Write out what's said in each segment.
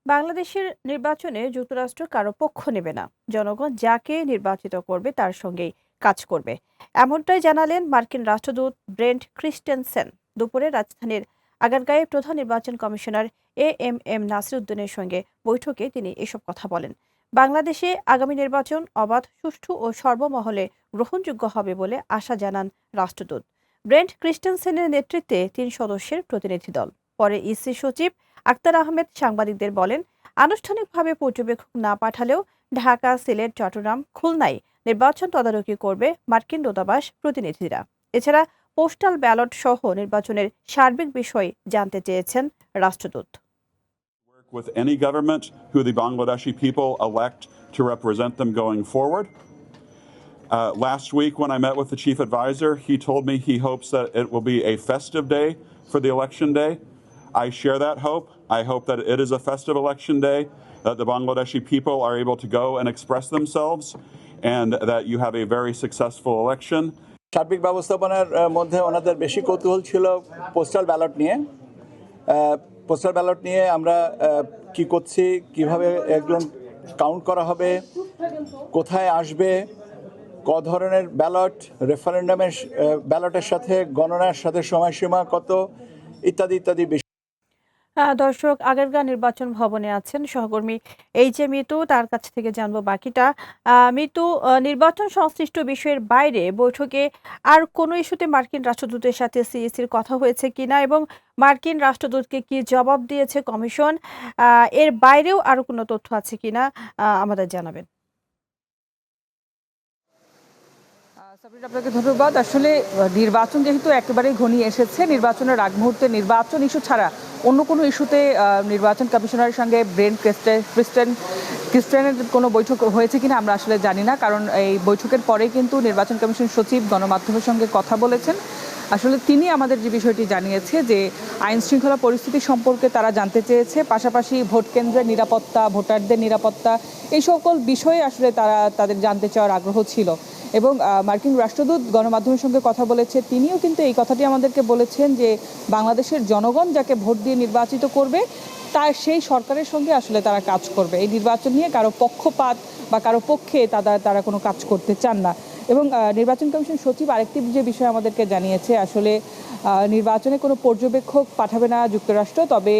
বাংলাদেশের নির্বাচনে যুক্তরাষ্ট্র কারো পক্ষ নেবে না। জনগণ যাকে নির্বাচিত করবে তার সঙ্গেই কাজ করবে, এমনটাই জানালেন মার্কিন রাষ্ট্রদূত ব্রেন্ট ক্রিস্টেনসেন। দুপুরে রাজধানীর আগারগাঁয়ে প্রধান নির্বাচন কমিশনার এএমএম নাসির উদ্দিনের সঙ্গে বৈঠকে তিনি এসব কথা বলেন। বাংলাদেশে আগামী নির্বাচন অবাধ, সুষ্ঠু ও সর্বমহলে গ্রহণযোগ্য হবে বলে আশা জানান রাষ্ট্রদূত। ব্রেন্ট ক্রিস্টেনসেনের নেতৃত্বে ৩ সদস্যের প্রতিনিধি দল পরে ইসি সচিব আক্তার আহমেদ সাংবাদিকদের বলেন, আনুষ্ঠানিকভাবে পর্যবেক্ষক না পাঠালেও ঢাকা, সিলেট, চট্টগ্রাম, খুলনায় নির্বাচন তদারকি করবে মার্কিন দূতাবাস প্রতিনিধিরা। এছাড়া পোস্টাল ব্যালট সহ নির্বাচনের সার্বিক বিষয় জানতে চেয়েছেন রাষ্ট্রদূত। With any government who the Bangladeshi people elect to represent them going forward. Last week, when I met with the chief advisor, he told me he hopes that it will be a festive day for the election day. I share that hope. I hope that it is a festive election day, that the Bangladeshi people are able to go and express themselves, and that you have a very successful election. সার্বিক ব্যবস্থাপনার মধ্যে ওনাদের বেশি কৌতূহল ছিল postal ballot নিয়ে। Postal ballot নিয়ে আমরা কি করছি, কিভাবে এগুলো কাউন্ট করা হবে, কোথায় আসবে, ক ধরনের ব্যালট, রেফারেন্ডামের ব্যালটের সাথে গণনার সাথে সময়সীমা কত, ইত্যাদি ইত্যাদি। দর্শক, আগারগাঁ নির্বাচন ভবনে আছেন সহকর্মী এইচ এ মিতু, তার কাছ থেকে জানবো বাকিটা। মিতু, নির্বাচন সংশ্লিষ্ট বিষয়ের বাইরে বৈঠকে আর কোনো ইস্যুতে মার্কিন রাষ্ট্রদূতের সাথে সিইসির কথা হয়েছে কিনা এবং মার্কিন রাষ্ট্রদূতকে কি জবাব দিয়েছে কমিশন, এর বাইরেও আরো কোনো তথ্য আছে কিনা আমাদের জানাবেন। আপনাকে ধন্যবাদ। আসলে নির্বাচন যেহেতু একেবারেই ঘনিয়ে এসেছে, নির্বাচনের আগ মুহূর্তে নির্বাচন ইস্যু ছাড়া অন্য কোনো ইস্যুতে নির্বাচন কমিশনারের সঙ্গে ব্রেন্ট ক্রিস্টেনের কোনো বৈঠক হয়েছে কিনা আমরা আসলে জানি না, কারণ এই বৈঠকের পরে কিন্তু নির্বাচন কমিশন সচিব গণমাধ্যমের সঙ্গে কথা বলেছেন। আসলে তিনি আমাদের যে বিষয়টি জানিয়েছে যে আইন শৃঙ্খলা পরিস্থিতি সম্পর্কে তারা জানতে চেয়েছে, পাশাপাশি ভোট কেন্দ্রের নিরাপত্তা, ভোটারদের নিরাপত্তা, এই সকল বিষয়ে আসলে তাদের জানতে চাওয়ার আগ্রহ ছিল। এবং মার্কিন রাষ্ট্রদূত গণমাধ্যমের সঙ্গে কথা বলেছে, তিনিও কিন্তু এই কথাটি আমাদেরকে বলেছেন যে বাংলাদেশের জনগণ যাকে ভোট দিয়ে নির্বাচিত করবে তার সেই সরকারের সঙ্গে আসলে তারা কাজ করবে। এই নির্বাচন নিয়ে কারো পক্ষপাত বা কারো পক্ষে তারা কোনো কাজ করতে চান না। এবং নির্বাচন কমিশন সচিব আরেকটি যে বিষয় আমাদেরকে জানিয়েছে, আসলে নির্বাচনে কোনো পর্যবেক্ষক পাঠাবে না যুক্তরাষ্ট্র, তবে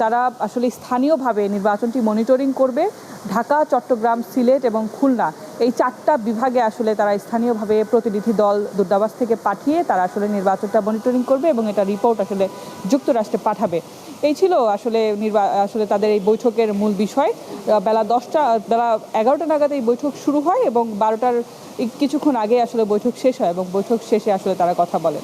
তারা আসলে স্থানীয়ভাবে নির্বাচনটি মনিটরিং করবে। ঢাকা, চট্টগ্রাম, সিলেট এবং খুলনা এই 4টা বিভাগে আসলে তারা স্থানীয়ভাবে প্রতিনিধি দল দূতাবাস থেকে পাঠিয়ে তারা আসলে নির্বাচনটা মনিটরিং করবে এবং এটা রিপোর্ট আসলে যুক্তরাষ্ট্রে পাঠাবে। এই ছিল আসলে তাদের এই বৈঠকের মূল বিষয়। বেলা 11টা নাগাদ এই বৈঠক শুরু হয় এবং 12টার কিছুক্ষণ আগে আসলে বৈঠক শেষ হয় এবং বৈঠক শেষে আসলে তারা কথা বলেন।